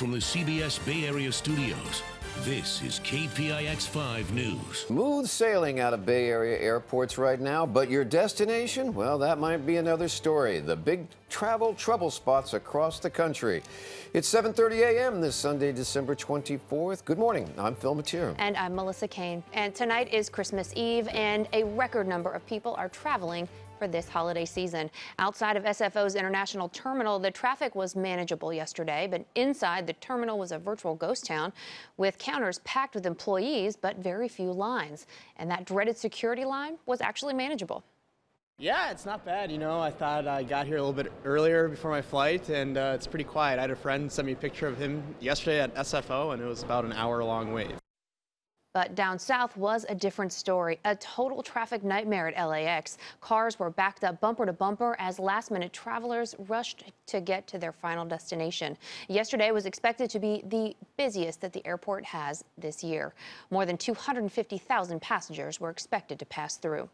from the CBS Bay Area studios, this is KPIX 5 News. Smooth sailing out of Bay Area airports right now, but your destination, well, that might be another story. The big travel trouble spots across the country. It's 7:30 a.m. this Sunday, December 24th. Good morning. I'm Phil Matier. And I'm Melissa Kane. And tonight is Christmas Eve, and a record number of people are traveling for this holiday season. Outside of SFO's International Terminal, the traffic was manageable yesterday, but inside the terminal was a virtual ghost town with counters packed with employees, but very few lines. And that dreaded security line was actually manageable. Yeah, it's not bad. You know, I thought I got here a little bit earlier before my flight, and it's pretty quiet. I had a friend send me a picture of him yesterday at SFO, and it was about an hour-long wait. But down south was a different story. A total traffic nightmare at LAX. Cars were backed up bumper to bumper as last-minute travelers rushed to get to their final destination. Yesterday was expected to be the busiest that the airport has this year. More than 250,000 passengers were expected to pass through.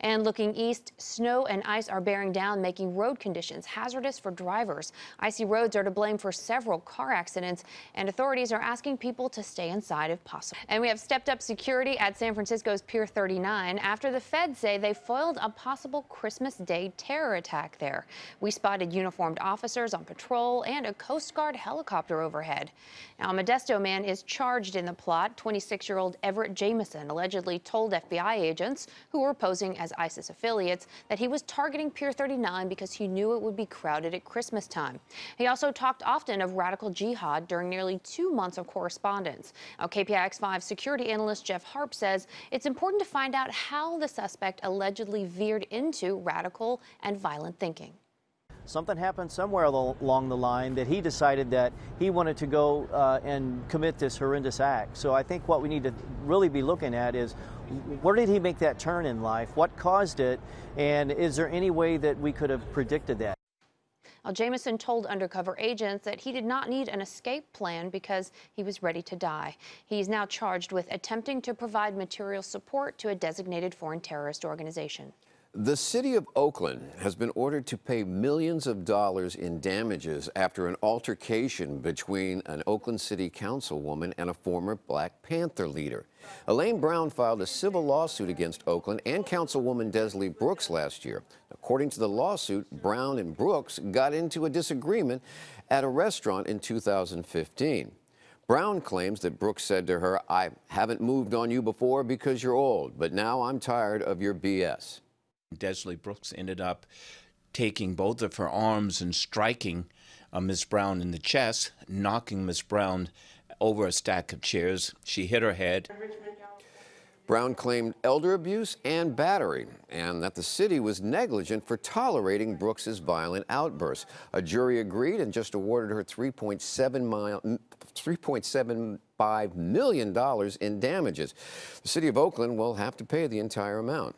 And looking east, snow and ice are bearing down, making road conditions hazardous for drivers. Icy roads are to blame for several car accidents, and authorities are asking people to stay inside if possible. And we have stepped up security at San Francisco's Pier 39 after the feds say they foiled a possible Christmas Day terror attack there. We spotted uniformed officers on patrol and a Coast Guard helicopter overhead. Now, a Modesto man is charged in the plot. 26-year-old Everett Jamison allegedly told FBI agents who were posing as ISIS affiliates that he was targeting Pier 39 because he knew it would be crowded at Christmas time. He also talked often of radical jihad during nearly 2 months of correspondence. Now, KPIX 5 security analyst Jeff Harp says it's important to find out how the suspect allegedly veered into radical and violent thinking. Something happened somewhere along the line that he decided that he wanted to go and commit this horrendous act. So I think what we need to really be looking at is where did he make that turn in life? What caused it? And is there any way that we could have predicted that? Well, Jamison told undercover agents that he did not need an escape plan because he was ready to die. He's now charged with attempting to provide material support to a designated foreign terrorist organization. The city of Oakland has been ordered to pay millions of dollars in damages after an altercation between an Oakland City Councilwoman and a former Black Panther leader. Elaine Brown filed a civil lawsuit against Oakland and Councilwoman Desley Brooks last year. According to the lawsuit, Brown and Brooks got into a disagreement at a restaurant in 2015. Brown claims that Brooks said to her, "I haven't moved on you before because you're old, but now I'm tired of your BS." Desley Brooks ended up taking both of her arms and striking Ms. Brown in the chest, knocking Ms. Brown over a stack of chairs. She hit her head. Brown claimed elder abuse and battery, and that the city was negligent for tolerating Brooks's violent outbursts. A jury agreed and just awarded her $3.75 million in damages. The city of Oakland will have to pay the entire amount.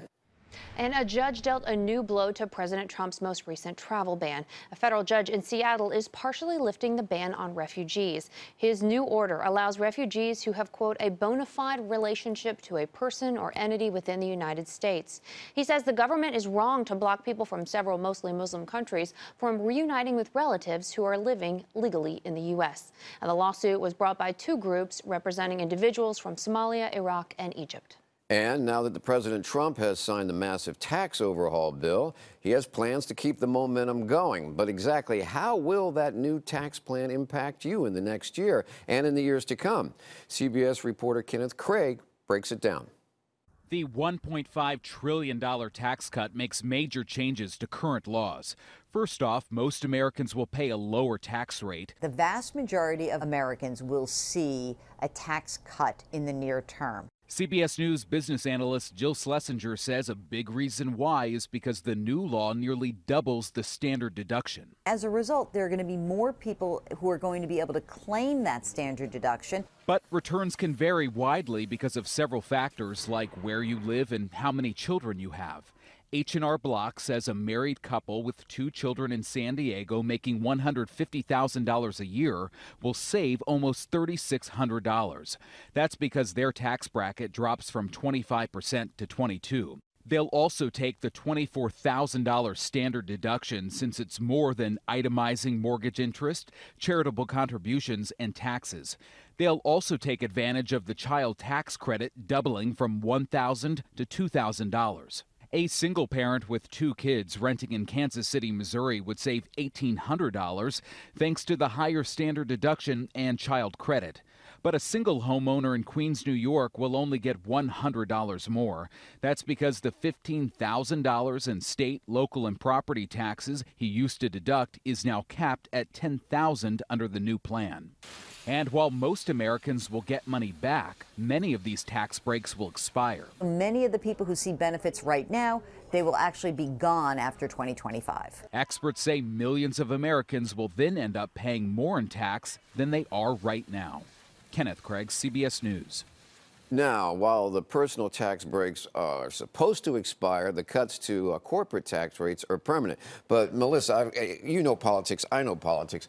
And a judge dealt a new blow to President Trump's most recent travel ban. A federal judge in Seattle is partially lifting the ban on refugees. His new order allows refugees who have, quote, a bona fide relationship to a person or entity within the United States. He says the government is wrong to block people from several mostly Muslim countries from reuniting with relatives who are living legally in the U.S. And the lawsuit was brought by two groups representing individuals from Somalia, Iraq, and Egypt. And now that the President Trump has signed the massive tax overhaul bill, he has plans to keep the momentum going. But exactly how will that new tax plan impact you in the next year and in the years to come? CBS reporter Kenneth Craig breaks it down. The $1.5 trillion tax cut makes major changes to current laws. First off, most Americans will pay a lower tax rate. The vast majority of Americans will see a tax cut in the near term. CBS News business analyst Jill Schlesinger says a big reason why is because the new law nearly doubles the standard deduction. As a result, there are going to be more people who are going to be able to claim that standard deduction. But returns can vary widely because of several factors like where you live and how many children you have. H&R Block says a married couple with 2 children in San Diego making $150,000 a year will save almost $3,600. That's because their tax bracket drops from 25% to 22%. They'll also take the $24,000 standard deduction since it's more than itemizing mortgage interest, charitable contributions, and taxes. They'll also take advantage of the child tax credit doubling from $1,000 to $2,000. A single parent with 2 kids renting in Kansas City, Missouri would save $1,800 thanks to the higher standard deduction and child credit. But a single homeowner in Queens, New York will only get $100 more. That's because the $15,000 in state, local, and property taxes he used to deduct is now capped at $10,000 under the new plan. And while most Americans will get money back, many of these tax breaks will expire. Many of the people who see benefits right now, they will actually be gone after 2025. Experts say millions of Americans will then end up paying more in tax than they are right now. Kenneth Craig, CBS News. Now, while the personal tax breaks are supposed to expire, the cuts to corporate tax rates are permanent. But, Melissa, you know politics, I know politics.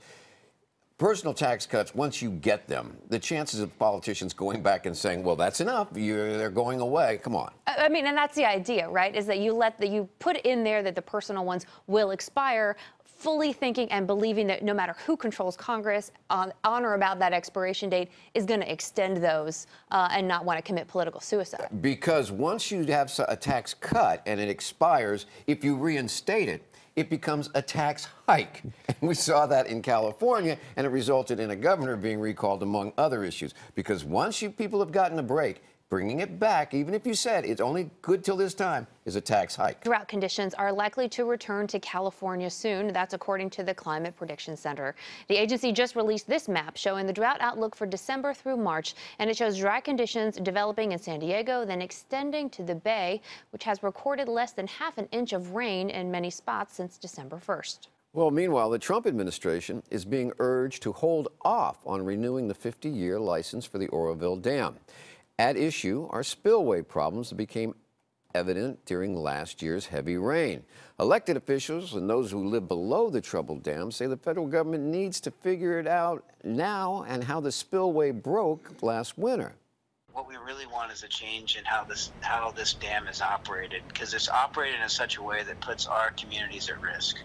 Personal tax cuts, once you get them, the chances of politicians going back and saying, well, that's enough, they're going away, come on. I mean, and that's the idea, right, is that you put in there that the personal ones will expire, fully thinking and believing that no matter who controls Congress on or about that expiration date is going to extend those and not want to commit political suicide. Because once you have a tax cut and it expires, if you reinstate it, it becomes a tax hike. And we saw that in California, and it resulted in a governor being recalled, among other issues. Because once people have gotten a break, bringing it back, even if you said it's only good till this time, is a tax hike. Drought conditions are likely to return to California soon. That's according to the Climate Prediction Center. The agency just released this map showing the drought outlook for December through March, and it shows dry conditions developing in San Diego, then extending to the Bay, which has recorded less than half an inch of rain in many spots since December 1st. Well, meanwhile, the Trump administration is being urged to hold off on renewing the 50-year license for the Oroville Dam. At issue are spillway problems that became evident during last year's heavy rain. Elected officials and those who live below the troubled dam say the federal government needs to figure it out now and how the spillway broke last winter. What we really want is a change in how this dam is operated, because it's operated in such a way that puts our communities at risk.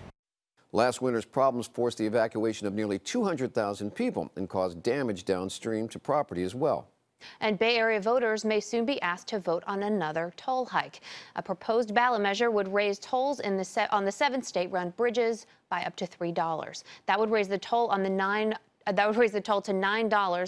Last winter's problems forced the evacuation of nearly 200,000 people and caused damage downstream to property as well. And Bay Area voters may soon be asked to vote on another toll hike. A proposed ballot measure would raise tolls on the 7 state-run bridges by up to $3. That would raise the toll on to $9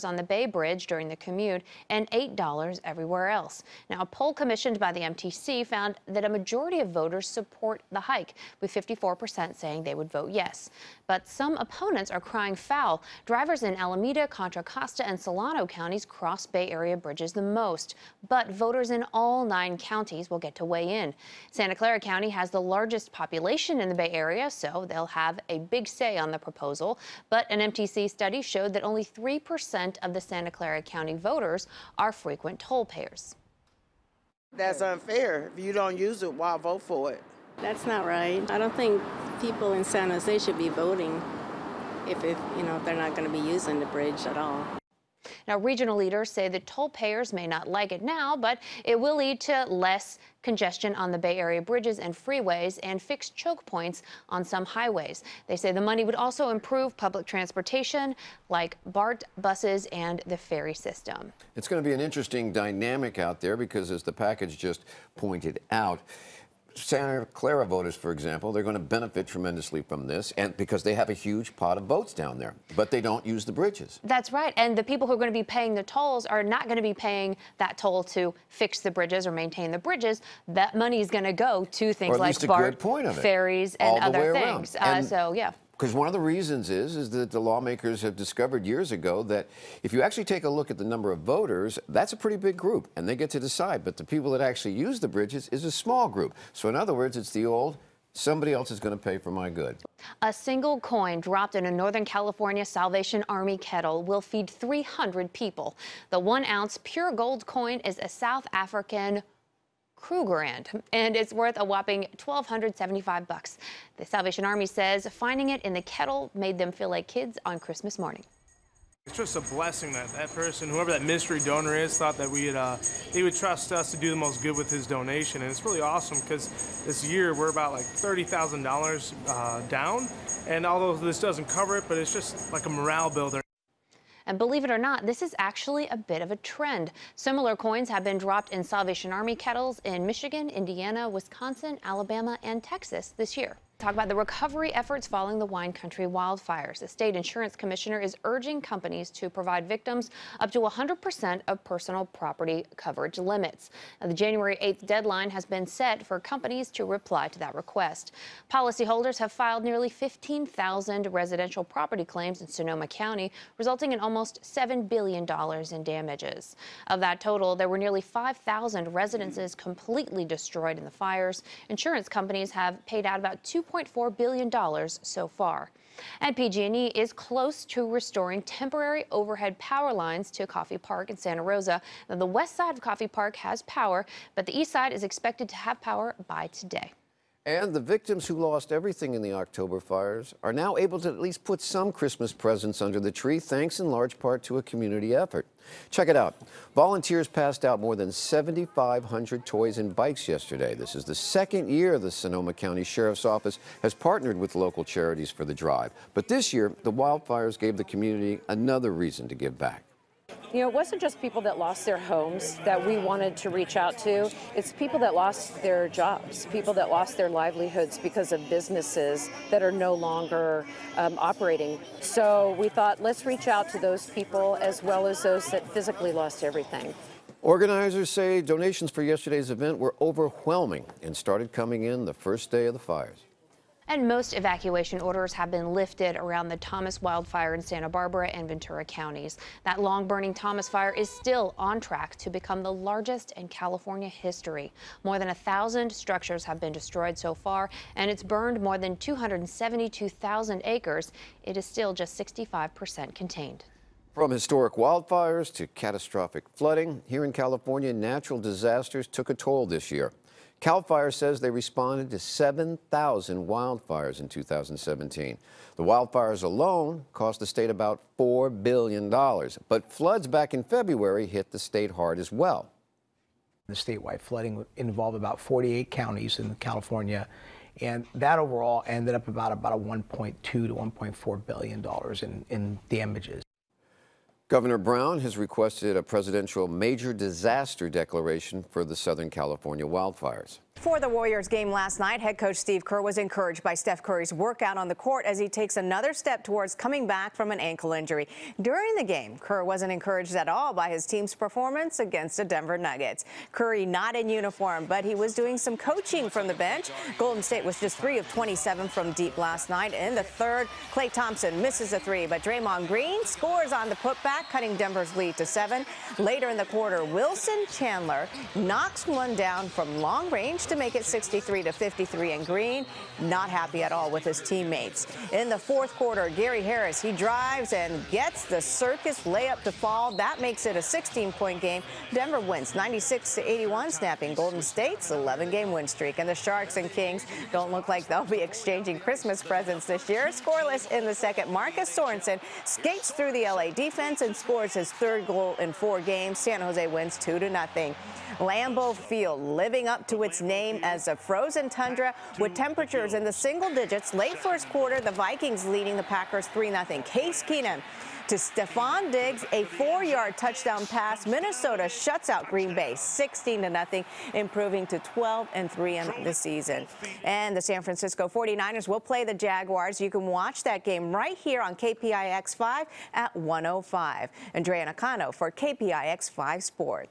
on the Bay Bridge during the commute and $8 everywhere else. Now, a poll commissioned by the MTC found that a majority of voters support the hike, with 54% saying they would vote yes. But some opponents are crying foul. Drivers in Alameda, Contra Costa, and Solano counties cross Bay Area bridges the most. But voters in all 9 counties will get to weigh in. Santa Clara County has the largest population in the Bay Area, so they'll have a big say on the proposal. But an MTC study showed that only 3% of the Santa Clara County voters are frequent toll payers. That's unfair. If you don't use it, why vote for it? That's not right. I don't think people in San Jose should be voting if they're not going to be using the bridge at all. Now, regional leaders say that toll payers may not like it now, but it will lead to less congestion on the Bay Area bridges and freeways and fixed choke points on some highways. They say the money would also improve public transportation like BART buses and the ferry system. It's going to be an interesting dynamic out there because, as the package just pointed out, Santa Clara voters, for example, they're going to benefit tremendously from this, and because they have a huge pot of votes down there, but they don't use the bridges. That's right, and the people who are going to be paying the tolls are not going to be paying that toll to fix the bridges or maintain the bridges. That money is going to go to things like BART, ferries, and other things. So, yeah. Because one of the reasons is that the lawmakers have discovered years ago that if you actually take a look at the number of voters, that's a pretty big group, and they get to decide. But the people that actually use the bridges is a small group. So in other words, it's the old, somebody else is going to pay for my good. A single coin dropped in a Northern California Salvation Army kettle will feed 300 people. The 1-ounce pure gold coin is a South African Krugerrand, and it's worth a whopping $1,275. The Salvation Army says finding it in the kettle made them feel like kids on Christmas morning. It's just a blessing that that person, whoever that mystery donor is, thought that he would trust us to do the most good with his donation. And it's really awesome because this year we're about like $30,000 down. And although this doesn't cover it, but it's just like a morale builder. And believe it or not, this is actually a bit of a trend. Similar coins have been dropped in Salvation Army kettles in Michigan, Indiana, Wisconsin, Alabama, and Texas this year. Talk about the recovery efforts following the wine country wildfires. The state insurance commissioner is urging companies to provide victims up to 100% of personal property coverage limits. Now, the January 8th deadline has been set for companies to reply to that request. Policyholders have filed nearly 15,000 residential property claims in Sonoma County, resulting in almost $7 billion in damages. Of that total, there were nearly 5,000 residences completely destroyed in the fires. Insurance companies have paid out about $2.4 billion so far. And PG&E is close to restoring temporary overhead power lines to Coffey Park in Santa Rosa. Now, the west side of Coffey Park has power, but the east side is expected to have power by today. And the victims who lost everything in the October fires are now able to at least put some Christmas presents under the tree, thanks in large part to a community effort. Check it out. Volunteers passed out more than 7,500 toys and bikes yesterday. This is the second year the Sonoma County Sheriff's Office has partnered with local charities for the drive. But this year, the wildfires gave the community another reason to give back. You know, it wasn't just people that lost their homes that we wanted to reach out to. It's people that lost their jobs, people that lost their livelihoods because of businesses that are no longer operating. So we thought, let's reach out to those people as well as those that physically lost everything. Organizers say donations for yesterday's event were overwhelming and started coming in the first day of the fires. And most evacuation orders have been lifted around the Thomas wildfire in Santa Barbara and Ventura counties. That long-burning Thomas fire is still on track to become the largest in California history. More than 1,000 structures have been destroyed so far, and it's burned more than 272,000 acres. It is still just 65% contained. From historic wildfires to catastrophic flooding, here in California, natural disasters took a toll this year. CAL FIRE says they responded to 7,000 wildfires in 2017. The wildfires alone cost the state about $4 billion. But floods back in February hit the state hard as well. The statewide flooding involved about 48 counties in California, and that overall ended up about a $1.2 to $1.4 billion in damages. Governor Brown has requested a presidential major disaster declaration for the Southern California wildfires. For the Warriors game last night, head coach Steve Kerr was encouraged by Steph Curry's workout on the court as he takes another step towards coming back from an ankle injury. During the game, Kerr wasn't encouraged at all by his team's performance against the Denver Nuggets. Curry not in uniform, but he was doing some coaching from the bench. Golden State was just 3 of 27 from deep last night. In the third, Klay Thompson misses a three, but Draymond Green scores on the putback, cutting Denver's lead to 7. Later in the quarter, Wilson Chandler knocks one down from long range to make it 63 to 53, and Green not happy at all with his teammates. In the fourth quarter, Gary Harris, he drives and gets the circus layup to fall. That makes it a 16-point game. Denver wins 96 to 81, snapping Golden State's 11-game win streak. And the Sharks and Kings don't look like they'll be exchanging Christmas presents this year. Scoreless in the second, Marcus Sorensen skates through the LA defense and scores his third goal in 4 games. San Jose wins 2-0. Lambeau Field living up to its name as a frozen tundra with temperatures in the single digits. Late first quarter, the Vikings leading the Packers 3-0. Case Keenum to Stephon Diggs, a 4-yard touchdown pass. Minnesota shuts out Green Bay 16-0, improving to 12-3 in the season. And the San Francisco 49ers will play the Jaguars. You can watch that game right here on KPIX 5 at 1:05. Andrea Nakano for KPIX 5 Sports.